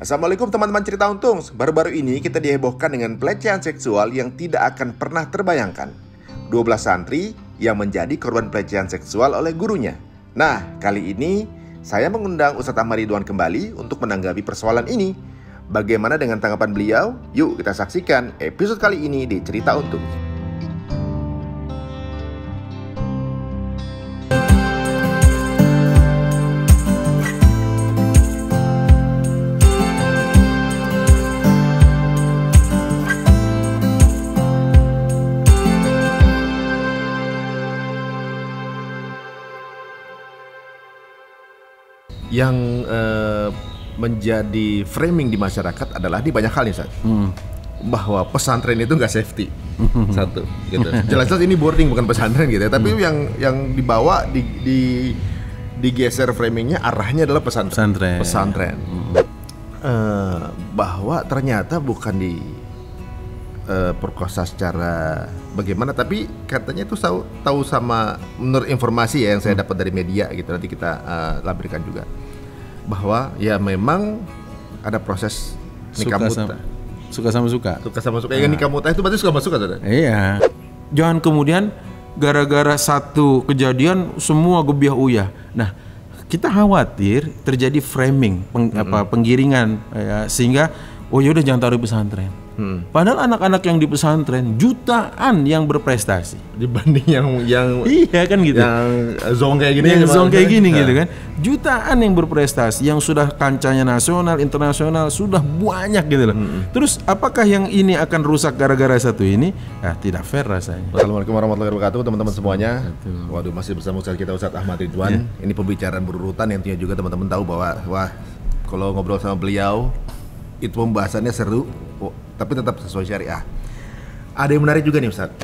Assalamualaikum teman-teman cerita untung. Baru-baru ini kita dihebohkan dengan pelecehan seksual yang tidak akan pernah terbayangkan. 12 santri yang menjadi korban pelecehan seksual oleh gurunya. Nah, kali ini saya mengundang Ustadz Ahmad Ridwan kembali untuk menanggapi persoalan ini. Bagaimana dengan tanggapan beliau? Yuk kita saksikan episode kali ini di Cerita Untung. Yang menjadi framing di masyarakat adalah di banyak hal nih, Ustaz. Bahwa pesantren itu nggak safety. Satu, gitu. Jelas-jelas ini boarding bukan pesantren gitu ya. Tapi yang dibawa digeser framingnya arahnya adalah pesantren. Bahwa ternyata bukan perkosa secara bagaimana, tapi katanya itu tahu sama menurut informasi ya yang saya dapat dari media gitu, nanti kita lampirkan juga bahwa ya memang ada proses nikah muta. Suka sama suka. Yang nikah muta itu berarti suka sama suka, saudara? Iya. Jangan kemudian gara-gara satu kejadian semua gebiah uyah. Nah, kita khawatir terjadi framing penggiringan ya, sehingga oh yaudah jangan taruh di pesantren. Padahal anak-anak yang di pesantren jutaan yang berprestasi dibanding yang iya kan gitu. Yang zong kayak gini, gitu kan. Jutaan yang berprestasi yang sudah kancahnya nasional, internasional sudah banyak gitu loh. Terus apakah yang ini akan rusak gara-gara satu ini? Tidak fair rasanya. Assalamualaikum warahmatullahi wabarakatuh teman-teman semuanya. Waduh, masih bersama Ustaz kita Ustadz Ahmad Ridwan. Ini pembicaraan berurutan yang tentunya juga teman-teman tahu bahwa kalau ngobrol sama beliau itu pembahasannya seru, tapi tetap sesuai syariah. Ada yang menarik juga nih, Ustaz.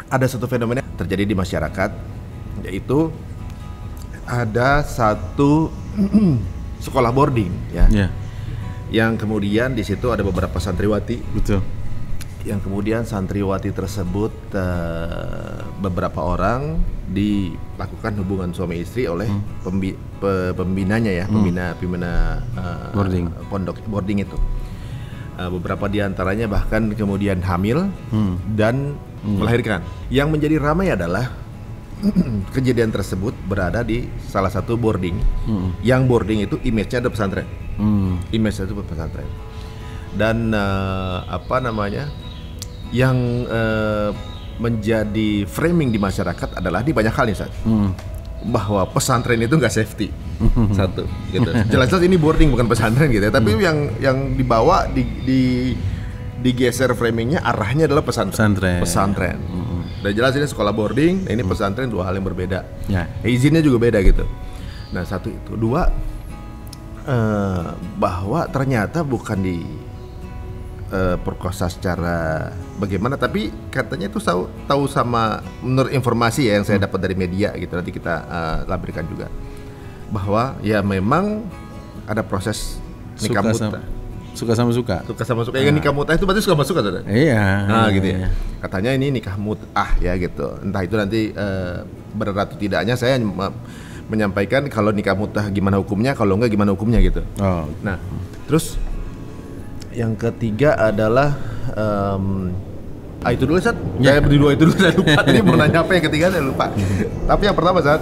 Ada satu fenomena terjadi di masyarakat, yaitu ada satu sekolah boarding ya. Yang kemudian di situ ada beberapa santriwati. Betul. Yang kemudian santriwati tersebut beberapa orang dilakukan hubungan suami istri oleh pembinanya ya, pembina pondok boarding itu. Beberapa diantaranya bahkan kemudian hamil dan melahirkan. Yang menjadi ramai adalah kejadian tersebut berada di salah satu boarding. Yang boarding itu image-nya ada pesantren. Image-nya itu pesantren. Dan yang menjadi framing di masyarakat adalah di banyak hal nih, Ustaz. Bahwa pesantren itu nggak safety. Satu, gitu. Jelas-jelas ini boarding bukan pesantren gitu ya. Tapi yang dibawa digeser framingnya arahnya adalah pesantren. Dan jelas ini sekolah boarding, ini pesantren, dua hal yang berbeda. Izinnya juga beda gitu. Nah, satu itu. Dua, bahwa ternyata bukan perkosa secara bagaimana, tapi katanya itu tahu sama menurut informasi ya yang saya dapat dari media gitu, nanti kita lampirkan juga bahwa ya memang ada proses nikah muta. Suka sama suka. Yang nikah muta itu berarti suka sama suka, saudara? Iya. Gitu ya. Katanya ini nikah mut'ah ya gitu. Entah itu nanti benar atau tidaknya, saya menyampaikan kalau nikah mut'ah gimana hukumnya, kalau enggak gimana hukumnya gitu. Nah, terus yang ketiga adalah itu dulu, Ustaz. Saya berdua itu dulu, saya lupa. Tadi mau nanya apa yang ketiga saya lupa. Tapi yang pertama, Ustaz,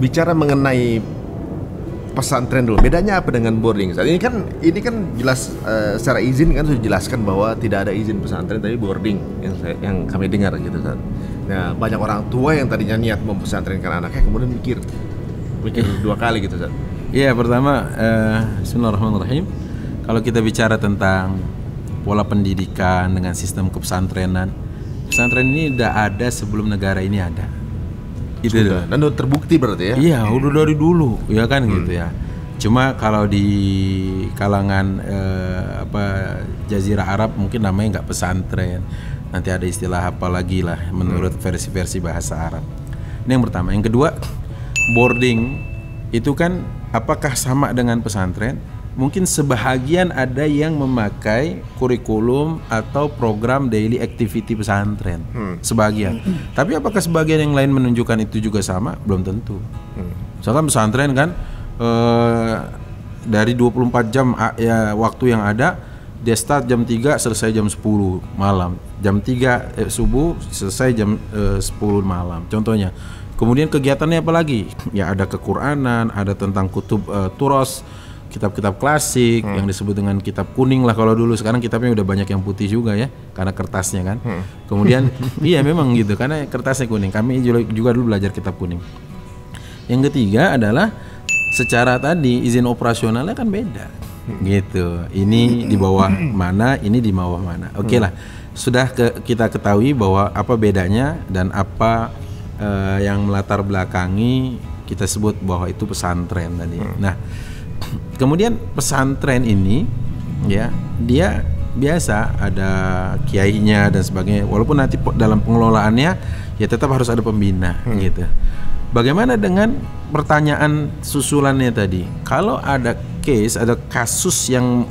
bicara mengenai pesantren dulu. Bedanya apa dengan boarding, Ustaz? Ini kan jelas secara izin kan sudah dijelaskan bahwa tidak ada izin pesantren, tapi boarding yang kami dengar gitu, Ustaz. Nah, banyak orang tua yang tadinya niat mempesantrenkan anaknya kemudian mikir dua kali gitu, Ustaz. Iya, pertama bismillahirrahmanirrahim. Kalau kita bicara tentang pola pendidikan dengan sistem kepesantrenan, pesantren ini udah ada sebelum negara ini ada. Gitu. Dan udah terbukti berarti ya? Iya, udah dari dulu, ya kan gitu ya. Cuma kalau di kalangan Jazirah Arab mungkin namanya nggak pesantren. Nanti ada istilah apa lagi lah menurut versi-versi bahasa Arab. Ini yang pertama. Yang kedua, boarding itu kan apakah sama dengan pesantren? Mungkin sebahagian ada yang memakai kurikulum atau program daily activity pesantren, sebagian. Tapi apakah sebagian yang lain menunjukkan itu juga sama? Belum tentu. Misalkan pesantren kan dari 24 jam ya waktu yang ada, dia start jam 3 selesai jam 10 malam, jam 3 subuh selesai jam 10 malam contohnya. Kemudian kegiatannya apa lagi? Ya ada kequranan, ada tentang kutub turos, kitab-kitab klasik yang disebut dengan kitab kuning lah kalau dulu. Sekarang kitabnya udah banyak yang putih juga ya, karena kertasnya kan. Kemudian iya memang gitu, karena kertasnya kuning. Kami juga dulu belajar kitab kuning. Yang ketiga adalah secara tadi izin operasionalnya kan beda gitu. Ini di bawah mana, ini di bawah mana. Oke lah, sudah kita ketahui bahwa apa bedanya dan apa yang melatar belakangi kita sebut bahwa itu pesantren tadi. Nah, kemudian pesantren ini ya dia biasa ada kiainya dan sebagainya. Walaupun nanti dalam pengelolaannya ya tetap harus ada pembina gitu. Bagaimana dengan pertanyaan susulannya tadi? Kalau ada case, ada kasus yang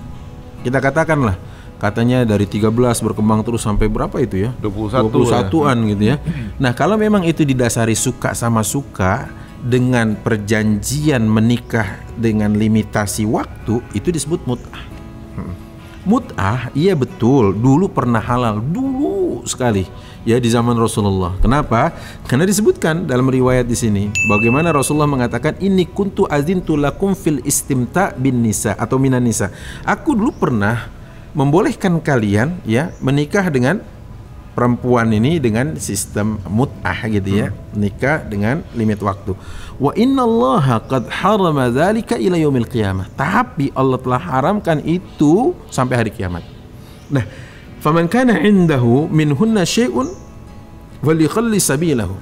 kita katakanlah katanya dari 13 berkembang terus sampai berapa itu ya? 21-an ya. Gitu ya. Nah, kalau memang itu didasari suka sama suka dengan perjanjian menikah dengan limitasi waktu, itu disebut mut'ah. Mut'ah, iya betul, dulu pernah halal, dulu sekali ya di zaman Rasulullah. Kenapa? Karena disebutkan dalam riwayat di sini bagaimana Rasulullah mengatakan ini kuntu azintu lakum fil istimta bin nisa atau minan nisa. Aku dulu pernah membolehkan kalian ya menikah dengan perempuan ini dengan sistem mut'ah gitu ya, nikah dengan limit waktu. Wa innallaha qad harama dzalika ila yaumil qiyamah. Tapi Allah telah haramkan itu sampai hari kiamat. Nah, faman kana indahu minhunna syai'un walikhalli sabilahu.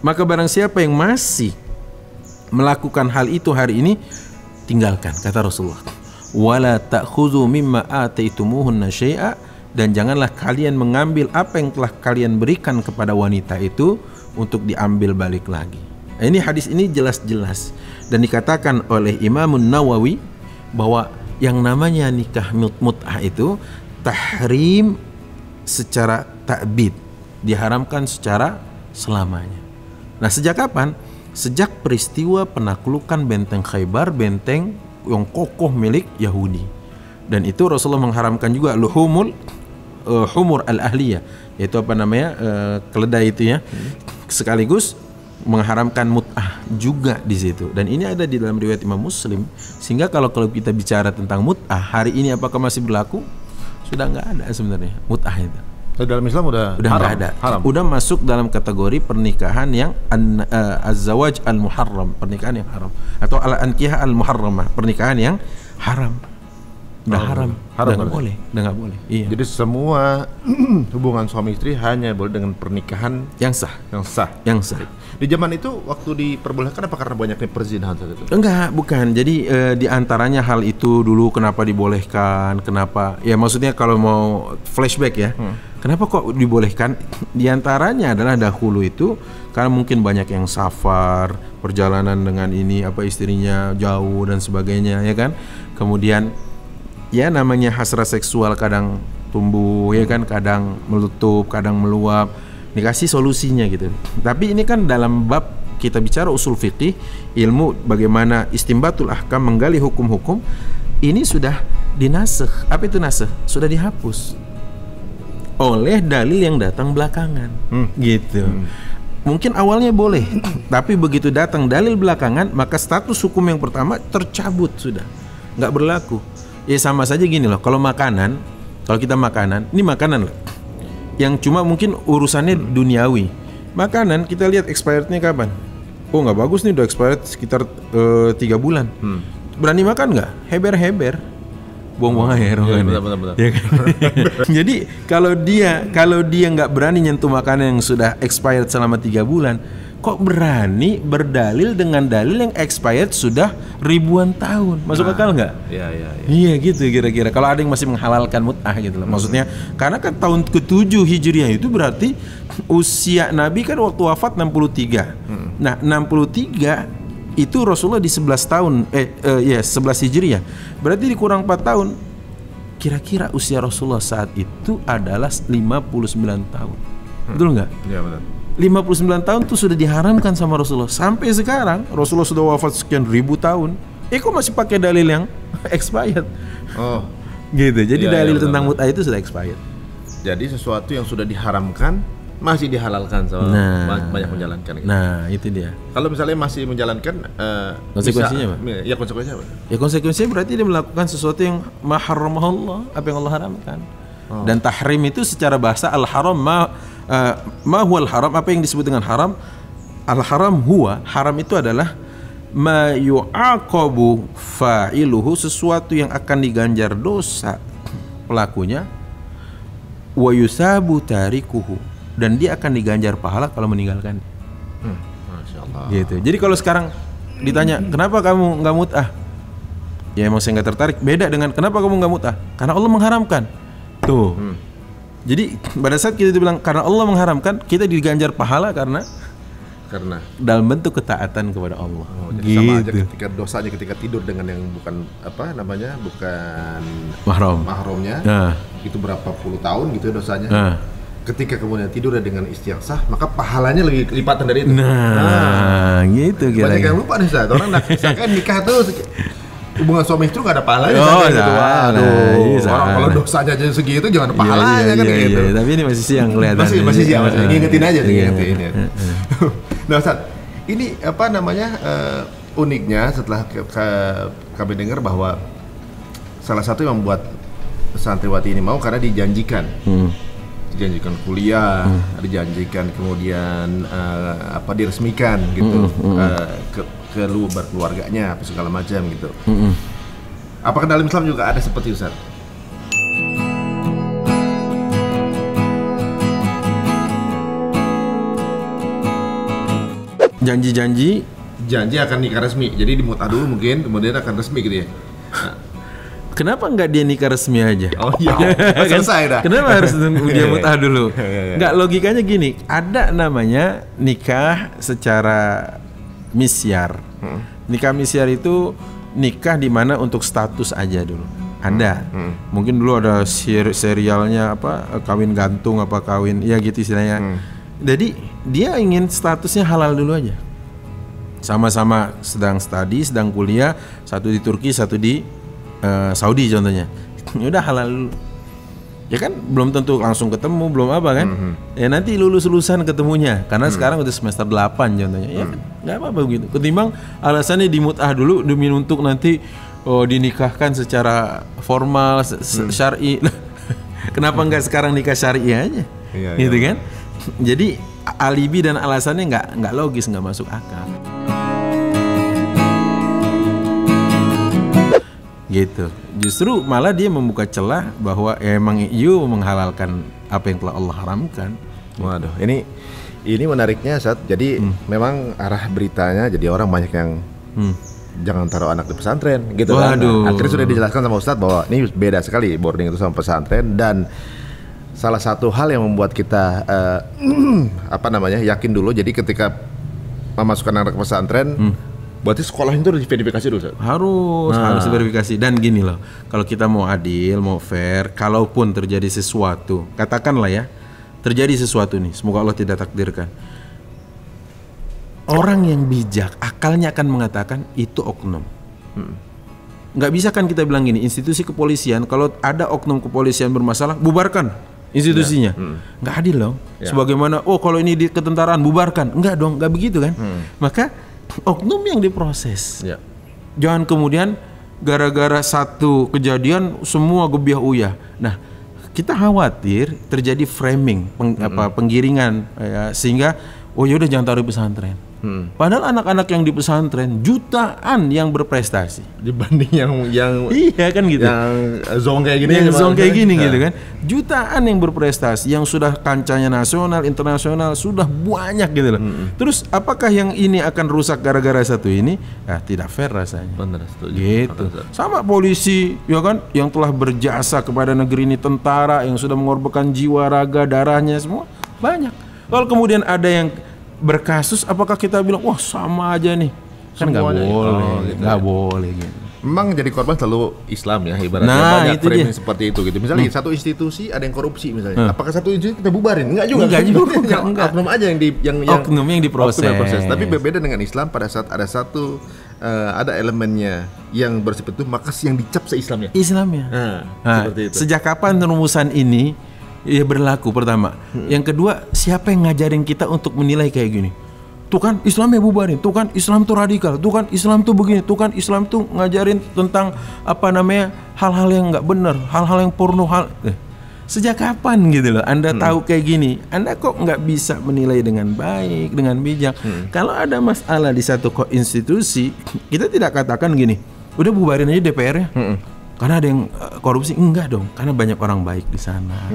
Maka barang siapa yang masih melakukan hal itu hari ini, tinggalkan, kata Rasulullah. Wala ta'khudhu mimma ataitumuhunna syai'a, dan janganlah kalian mengambil apa yang telah kalian berikan kepada wanita itu untuk diambil balik lagi. Ini hadis ini jelas-jelas dan dikatakan oleh Imam Nawawi bahwa yang namanya nikah mut'ah itu tahrim secara ta'bid, diharamkan secara selamanya. Nah, sejak kapan? Sejak peristiwa penaklukan benteng Khaybar, benteng yang kokoh milik Yahudi. Dan itu Rasulullah mengharamkan juga humur al-ahliyah, yaitu apa namanya keledai itu ya. Sekaligus mengharamkan mut'ah juga di situ. Dan ini ada di dalam riwayat Imam Muslim. Sehingga kalau kita bicara tentang mut'ah hari ini apakah masih berlaku? Sudah nggak ada sebenarnya mut'ah itu. Dalam Islam udah nggak ada. Haram. Udah masuk dalam kategori pernikahan yang az-zawaj al-muharram, pernikahan yang haram, atau al-ankihah al-muharramah, pernikahan yang haram. Udah haram, udah nggak boleh, udah nggak boleh. Iya. Jadi semua hubungan suami istri hanya boleh dengan pernikahan yang sah. Yang sah. Di zaman itu waktu diperbolehkan apa karena banyaknya perzinahan saat itu? Enggak, bukan. Jadi di antaranya hal itu dulu kenapa dibolehkan? Kenapa? Ya maksudnya kalau mau flashback ya, kenapa kok dibolehkan? Di antaranya adalah dahulu itu karena mungkin banyak yang safar, perjalanan dengan ini apa istrinya jauh dan sebagainya, ya kan? Kemudian ya namanya hasrat seksual kadang tumbuh ya kan, kadang meletup, kadang meluap, dikasih solusinya gitu. Tapi ini kan dalam bab kita bicara usul fikih, ilmu bagaimana istimbatul ahkam, menggali hukum-hukum, ini sudah dinasakh. Apa itu nasakh? Sudah dihapus oleh dalil yang datang belakangan gitu. Mungkin awalnya boleh, tapi begitu datang dalil belakangan, maka status hukum yang pertama tercabut, sudah nggak berlaku. Ya sama saja gini loh, kalau makanan, kalau kita makanan, ini makanan loh, yang cuma mungkin urusannya duniawi. Makanan kita lihat expirednya kapan? Oh nggak bagus nih, udah expired sekitar 3 bulan. Berani makan nggak? Heber-heber, buang-buang air. Benar. Ya kan? Jadi kalau dia nggak berani nyentuh makanan yang sudah expired selama 3 bulan, kok berani berdalil dengan dalil yang expired sudah ribuan tahun? Masuk akal nggak? Iya gitu kira-kira. Kalau ada yang masih menghalalkan mut'ah gitu loh. Maksudnya karena kan tahun ke-7 Hijriah itu berarti usia Nabi kan waktu wafat 63. Nah 63 itu Rasulullah di 11 tahun 11 Hijriah. Berarti dikurang 4 tahun. Kira-kira usia Rasulullah saat itu adalah 59 tahun. Betul nggak? Iya benar. 59 tahun tuh sudah diharamkan sama Rasulullah. Sampai sekarang Rasulullah sudah wafat sekian ribu tahun. Kok masih pakai dalil yang expired? Oh, gitu. Jadi iya, dalil iya, tentang benar. mut'ah itu sudah expired. Jadi sesuatu yang sudah diharamkan masih dihalalkan sama banyak menjalankan. Gitu. Nah, itu dia. Kalau misalnya masih menjalankan, Konsekuensinya apa? Ya konsekuensinya apa? Ya konsekuensinya berarti dia melakukan sesuatu yang ma harramahu Allah, apa yang Allah haramkan. Dan tahrim itu secara bahasa al-haram ma huwal haram, apa yang disebut dengan haram? Al-haram huwa, haram itu adalah ma yu'aqabu fa'iluhu, sesuatu yang akan diganjar dosa pelakunya, wa yusabu tarikuhu, dan dia akan diganjar pahala kalau meninggalkan. Masya Allah. Gitu. Jadi kalau sekarang ditanya kenapa kamu nggak mut'ah, ya emang saya nggak tertarik. Beda dengan kenapa kamu nggak mut'ah, karena Allah mengharamkan. Tuh. Jadi pada saat kita bilang karena Allah mengharamkan, kita diganjar pahala karena dalam bentuk ketaatan kepada Allah. Oh, jadi sama aja ketika dosanya ketika tidur dengan yang bukan bukan mahramnya, itu berapa puluh tahun gitu ya dosanya. Ketika kemudian tidur dengan istri yang sah, maka pahalanya lebih lipatan dari itu. Gitu kira-kira. Banyak yang lupa nih, orang misalkan nikah tuh hubungan suami istri nggak ada pahalanya. Orang kalau dosanya aja segitu jangan ada pahalanya kan gitu. Tapi ini masih siang kelihatan. Masih siang, ngingetin aja ngingetin. Nah, Ustaz, ini uniknya setelah kami dengar bahwa salah satu yang membuat santriwati ini mau karena dijanjikan kuliah, dijanjikan kemudian diresmikan gitu, berkeluarganya apa segala macam gitu. Apakah dalam Islam juga ada seperti itu, Ustaz? Janji akan nikah resmi. Jadi dimut'ah dulu mungkin, kemudian akan resmi gitu ya. Kenapa nggak dia nikah resmi aja? Oh iya, selesai dah. Kenapa harus dia mut'ah dulu? Nggak, logikanya gini, ada namanya nikah secara misyar. Nikah misyar itu nikah di mana untuk status aja dulu. Ada. Mungkin dulu ada serialnya kawin gantung kawin ya gitu istilahnya. Jadi dia ingin statusnya halal dulu aja. Sama-sama sedang studi, sedang kuliah, satu di Turki, satu di Saudi contohnya. Ya udah halal dulu. Ya kan belum tentu langsung ketemu, belum apa kan? Ya nanti lulusan ketemunya. Karena sekarang udah semester 8 contohnya. Ya kan enggak apa-apa begitu. Ketimbang alasannya dimut'ah dulu demi untuk nanti dinikahkan secara formal, syar'i. Kenapa enggak sekarang nikah syar'i aja? Gitu kan? Jadi alibi dan alasannya nggak logis, nggak masuk akal. Gitu. Justru malah dia membuka celah bahwa emang menghalalkan apa yang telah Allah haramkan. Waduh, ini menariknya, Ustaz. Jadi memang arah beritanya jadi orang banyak yang jangan taruh anak di pesantren gitu. Waduh. Kan. Akhirnya sudah dijelaskan sama Ustaz bahwa ini beda sekali boarding itu sama pesantren, dan salah satu hal yang membuat kita yakin dulu. Jadi ketika memasukkan anak pesantren, berarti sekolahnya itu harus diverifikasi dulu, Ustaz? Harus diverifikasi. Dan gini loh, kalau kita mau adil, mau fair, kalaupun terjadi sesuatu, katakanlah ya, terjadi sesuatu nih, semoga Allah tidak takdirkan. Orang yang bijak, akalnya akan mengatakan itu oknum. Nggak bisa kan kita bilang gini, institusi kepolisian, kalau ada oknum kepolisian bermasalah, bubarkan institusinya. Nggak adil dong. Sebagaimana, kalau ini di ketentaraan, bubarkan. Nggak dong, nggak begitu kan. Maka oknum yang diproses. Jangan kemudian gara-gara satu kejadian semua gebiah uyah. Nah, kita khawatir terjadi framing, penggiringan sehingga yaudah jangan taruh di pesantren. Padahal anak-anak yang di pesantren jutaan yang berprestasi dibanding yang iya kan gitu. Yang zong kayak gini, gitu kan. Jutaan yang berprestasi yang sudah kancahnya nasional, internasional sudah banyak gitu loh. Terus apakah yang ini akan rusak gara-gara satu ini? Tidak fair rasanya. Benar, setuju. Gitu. Sama polisi ya kan yang telah berjasa kepada negeri ini, tentara yang sudah mengorbankan jiwa, raga, darahnya semua banyak. Kalau kemudian ada yang berkasus, apakah kita bilang wah sama aja nih? Kan nggak boleh, nggak boleh gitu. Memang jadi korban selalu Islam ya, ibaratnya banyak framing seperti itu gitu. Misalnya satu institusi ada yang korupsi misalnya, apakah satu institusi kita bubarin? Enggak juga. Enggak. Oknum aja yang oknum yang diproses. Tapi berbeda dengan Islam pada saat ada satu ada elemennya yang bersifat itu, maka yang dicap se-Islamnya. Seperti itu. Sejak kapan rumusan ini ya berlaku pertama? Yang kedua, siapa yang ngajarin kita untuk menilai kayak gini? Tuh kan Islam ya bubarin, tuh kan Islam tuh radikal, tuh kan Islam tuh begini, tuh kan Islam tuh ngajarin tentang hal-hal yang nggak benar, hal-hal yang porno, sejak kapan gitu loh Anda tahu kayak gini? Anda kok nggak bisa menilai dengan baik, dengan bijak? Kalau ada masalah di satu institusi, kita tidak katakan gini, udah bubarin aja DPR-nya. Karena ada yang korupsi, enggak dong, karena banyak orang baik di sana.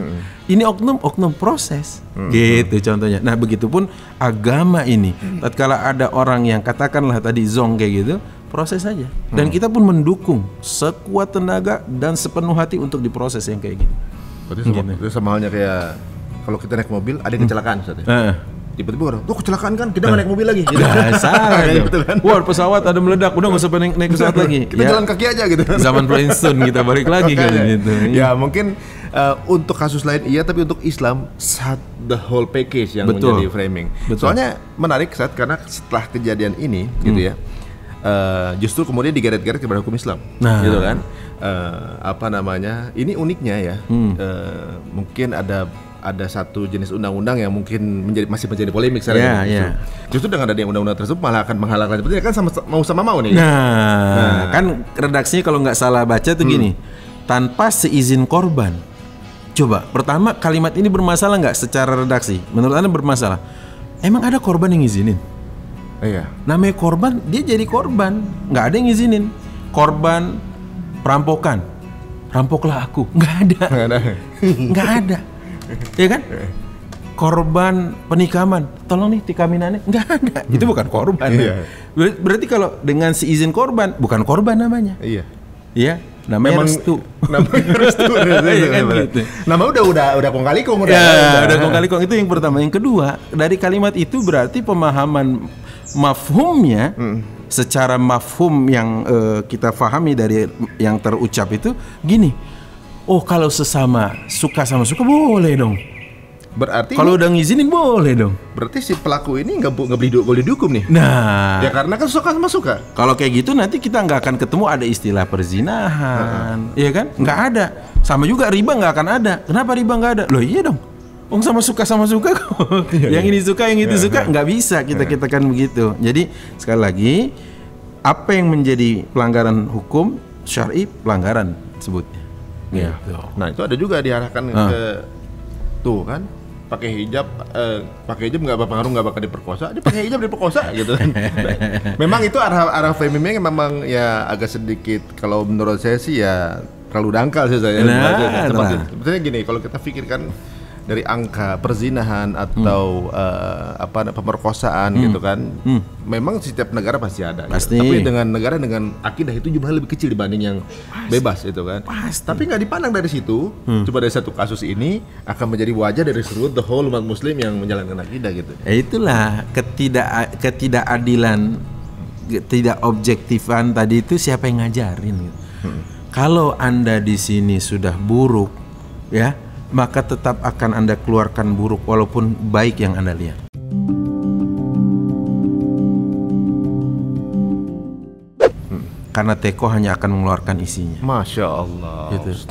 Ini oknum proses, gitu contohnya. Nah begitupun agama ini, tatkala ada orang yang katakanlah tadi zong kayak gitu, proses saja. Dan kita pun mendukung sekuat tenaga dan sepenuh hati untuk diproses yang kayak gini. Berarti sama halnya kayak kalau kita naik mobil ada yang kecelakaan misalnya. Tiba-tiba orang, kecelakaan kan, kita nggak naik mobil lagi. Gitu. Salah gitu kan. Wah, pesawat ada meledak, udah nggak usah naik pesawat lagi. Kita jalan kaki aja gitu. Zaman Flintstone kita balik lagi kan gitu. Ya mungkin untuk kasus lain iya, tapi untuk Islam the whole package yang menjadi framing. Soalnya menarik karena setelah kejadian ini gitu ya, justru kemudian digeret-geret kepada hukum Islam, gitu kan. Ini uniknya ya, mungkin ada satu jenis undang-undang yang mungkin masih menjadi polemik sekarang. Justru dengan adanya undang-undang tersebut malah akan menghalalkan seperti kan sama mau nih. Kan redaksinya kalau nggak salah baca tuh gini, tanpa seizin korban. Coba pertama kalimat ini bermasalah nggak secara redaksi? Menurut Anda bermasalah? Emang ada korban yang ngizinin? Iya. Namanya korban, dia jadi korban, nggak ada yang ngizinin. Korban perampokan, rampoklah aku, nggak ada. Ya kan? Korban penikaman, tolong nih tikaminannya, nggak ada. Itu bukan korban. Berarti kalau dengan seizin korban, bukan korban namanya. Iya, namanya restu. Nama udah kong kali kong. Udah kong kali kong, itu yang pertama. Yang kedua, dari kalimat itu berarti pemahaman mafhumnya, secara mafhum yang kita pahami dari yang terucap itu gini. Oh, kalau sesama suka sama suka boleh dong. Berarti kalau udah ngizinin boleh dong. Berarti si pelaku ini nggak boleh dihukum nih. Nah, ya karena kan suka sama suka. Kalau kayak gitu nanti kita nggak akan ketemu ada istilah perzinahan, iya kan? Nggak ada. Sama juga riba nggak akan ada. Kenapa riba nggak ada? Loh iya dong. Sama suka kok. Yang ini suka, yang itu suka, nggak bisa kita katakan begitu. Jadi sekali lagi, apa yang menjadi pelanggaran hukum syar'i pelanggaran sebutnya. Gitu. Nah itu ada juga diarahkan ke tuh kan, pakai hijab nggak berpengaruh, nggak bakal diperkosa, dia pakai hijab diperkosa gitu kan. Memang itu arah framingnya memang ya agak sedikit, kalau menurut saya sih ya terlalu dangkal sih saya. Sebetulnya gini, kalau kita pikirkan dari angka perzinahan atau pemerkosaan gitu kan, memang setiap negara pasti ada. Pasti. Gitu. Tapi dengan negara dengan akidah itu jumlahnya lebih kecil dibanding yang bebas itu kan. Pasti. Tapi nggak dipandang dari situ. Coba dari satu kasus ini akan menjadi wajah dari seluruh the whole umat Muslim yang menjalankan akidah gitu. Itulah ketidakadilan, tidak objektifan tadi itu siapa yang ngajarin gitu. Kalau Anda di sini sudah buruk, ya, maka tetap akan Anda keluarkan buruk walaupun baik yang Anda lihat. Karena teko hanya akan mengeluarkan isinya. Masya Allah. Gitu.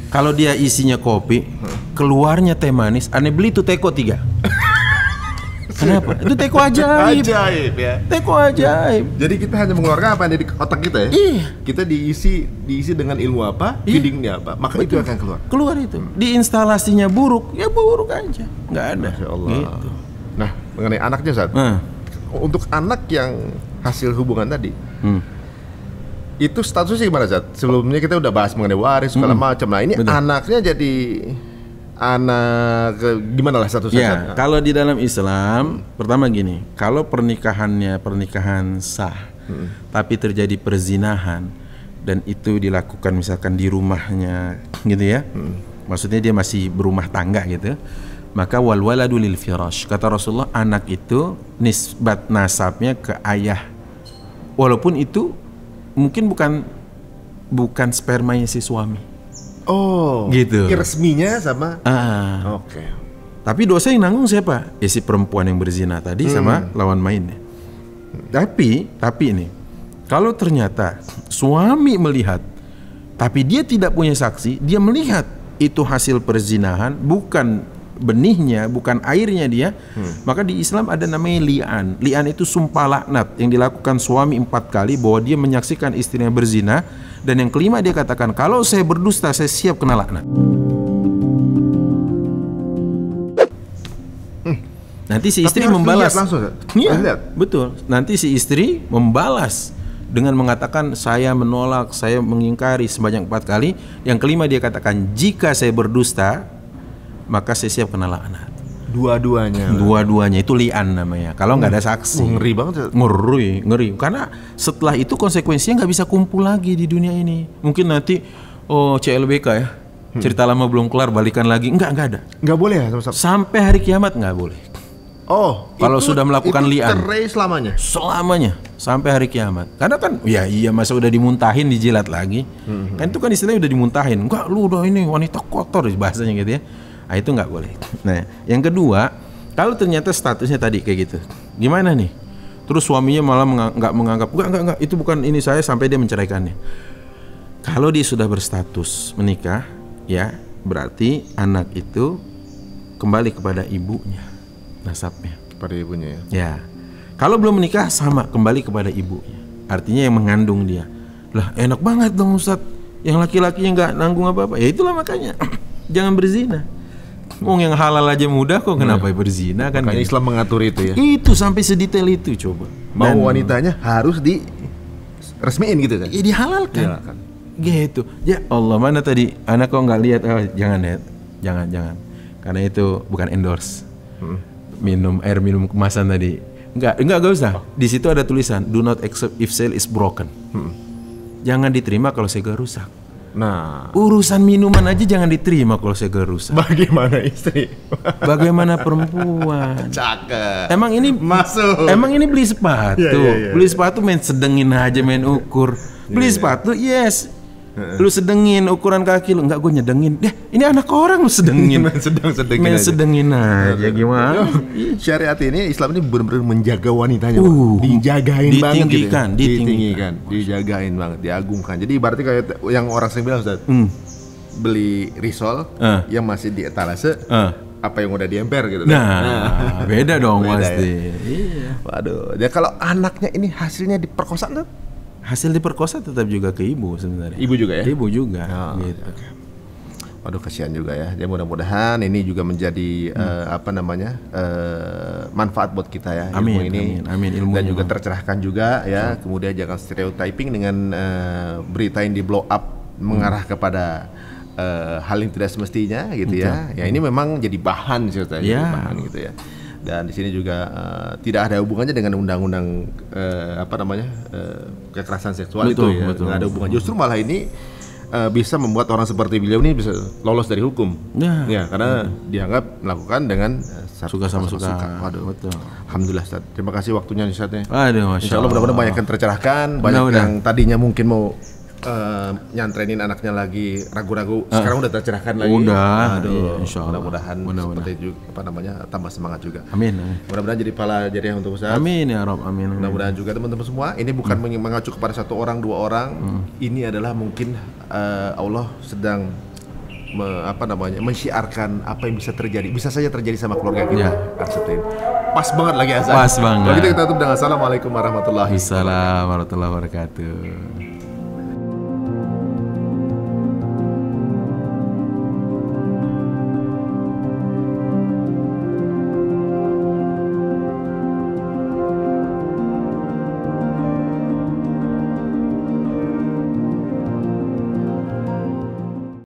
Kalau dia isinya kopi, keluarnya teh manis, Anda beli tuh teko 3. Kenapa? Itu teko ajaib. Ajaib ya. Teko ajaib. Jadi kita hanya mengeluarkan apa yang ada di otak kita ya. Iya. Kita diisi dengan ilmu apa, feedingnya apa, maka itu akan keluar. Keluar itu. Di instalasinya buruk, ya buruk aja. Nggak ada. Masya Allah. Gitu. Nah, mengenai anaknya Zat. Untuk anak yang hasil hubungan tadi, itu statusnya gimana Zat? Sebelumnya kita udah bahas mengenai waris segala macam. Nah ini anaknya jadi anak gimana lah statusnya? Ya, kalau di dalam Islam pertama gini, kalau pernikahan sah, tapi terjadi perzinahan dan itu dilakukan misalkan di rumahnya, gitu ya, maksudnya dia masih berumah tangga gitu, maka wal waladu lil firash, kata Rasulullah, anak itu nisbat nasabnya ke ayah, walaupun itu mungkin bukan bukan spermanya si suami. Oh, gitu. Resminya sama. Oke. Tapi dosa yang nanggung siapa? Ya si perempuan yang berzina tadi sama lawan mainnya. Tapi ini, kalau ternyata suami melihat, tapi dia tidak punya saksi, dia melihat itu hasil perzinahan, bukan benihnya, bukan airnya dia, maka di Islam ada namanya li'an. Li'an itu sumpah laknat yang dilakukan suami 4 kali bahwa dia menyaksikan istrinya berzina, dan yang kelima dia katakan, kalau saya berdusta saya siap kena laknat. Nanti si istri membalas langsung. Iya, betul. Nanti si istri membalas dengan mengatakan saya menolak, saya mengingkari sebanyak 4 kali. Yang kelima dia katakan, jika saya berdusta maka saya siap kena laknat. Dua-duanya itu li'an namanya. Kalau nggak ada saksi. Ngeri banget. Ngeri. Karena setelah itu konsekuensinya nggak bisa kumpul lagi di dunia ini. Mungkin nanti CLBK ya. Cerita lama belum kelar, balikan lagi. Enggak ada. Nggak boleh ya? Sampai hari kiamat nggak boleh. Oh, kalau sudah melakukan li'an cerai selamanya sampai hari kiamat. Karena kan iya masa udah dimuntahin dijilat lagi. Kan itu kan istilahnya udah dimuntahin. Enggak, lu udah ini wanita kotor bahasanya gitu ya. Nah, itu nggak boleh. Nah, yang kedua, kalau ternyata statusnya tadi kayak gitu, gimana nih? Terus suaminya malah nggak menganggap enggak, itu bukan ini saya, sampai dia menceraikannya. Kalau dia sudah berstatus menikah, ya berarti anak itu kembali kepada ibunya. Nasabnya pada ibunya ya. Ya. Kalau belum menikah sama kembali kepada ibunya. Artinya yang mengandung dia. Lah enak banget dong Ustadz. Yang laki-lakinya nggak nanggung apa-apa. Ya itulah makanya jangan berzina. Yang halal aja mudah kok kenapa berzina kan? Makanya Islam mengatur itu ya. Itu sampai sedetail itu coba. Mau wanitanya harus di resmiin gitu kan? Ya dihalalkan. Gitu. Ya Allah, mana tadi anak kok nggak lihat? Oh, jangan ya. Jangan. Karena itu bukan endorse. Minum air minum kemasan tadi. Enggak usah. Di situ ada tulisan do not accept if sale is broken. Jangan diterima kalau segel rusak. Nah, urusan minuman aja jangan diterima kalau segel rusak. Bagaimana istri? Bagaimana perempuan? Cakep. Emang ini masuk. Emang ini beli sepatu. Beli sepatu main sedengin aja, main ukur. Beli sepatu, yes. Lu sedengin ukuran kaki lu, enggak gue nyedengin. Ini anak orang lu sedengin. Main sedengin aja gimana? Syariat ini, Islam ini benar-benar menjaga wanitanya, dijagain banget gitu. Ditinggikan, dijagain banget, diagungkan. Jadi berarti kayak yang orang sering bilang Ustaz, beli risol yang masih di etalase, apa yang udah diemper gitu. Nah, beda dong pasti. Ya. Iya. Waduh, ya kalau anaknya ini hasilnya diperkosa tuh? Hasil diperkosa tetap juga ke ibu sebenarnya. Ibu juga ya? Ibu juga. Gitu. Okay. Waduh, kasihan juga ya. Ya mudah-mudahan ini juga menjadi manfaat buat kita ya. Amin, ilmu ini. Amin. Ilmu dan juga tercerahkan juga ya. Kemudian jangan stereotyping dengan berita yang di blow up mengarah kepada hal yang tidak semestinya gitu ya. Ya ini memang jadi bahan ceritanya, jadi bahan gitu ya. Dan di sini juga tidak ada hubungannya dengan undang-undang kekerasan seksual. Betul, itu ya. Betul. Nggak ada hubungan. Justru malah ini bisa membuat orang seperti beliau ini bisa lolos dari hukum. Ya, karena dianggap melakukan dengan suka sama suka. Waduh, betul. Alhamdulillah Ustaz. Terima kasih waktunya Ustaz ya. Aduh, Masya Allah. Insyaallah mudah-mudahan banyak yang tercerahkan, banyak yang tadinya mungkin mau nyantrenin anaknya lagi ragu-ragu, sekarang udah tercerahkan lagi. Udah. Aduh, mudah-mudahan seperti itu tambah semangat juga. Amin. Mudah-mudahan jadi pelajaran untuk Ustaz. Amin ya Rabb, amin. Mudah-mudahan juga teman-teman semua, ini bukan mengacu kepada satu orang, dua orang. Ini adalah mungkin Allah sedang mensyiarkan apa yang bisa terjadi. Bisa saja terjadi sama keluarga kita. Pas banget lagi Azan. Pas banget. Kalau kita tutup dengan assalamualaikum warahmatullahi wabarakatuh. Assalamualaikum warahmatullahi wabarakatuh.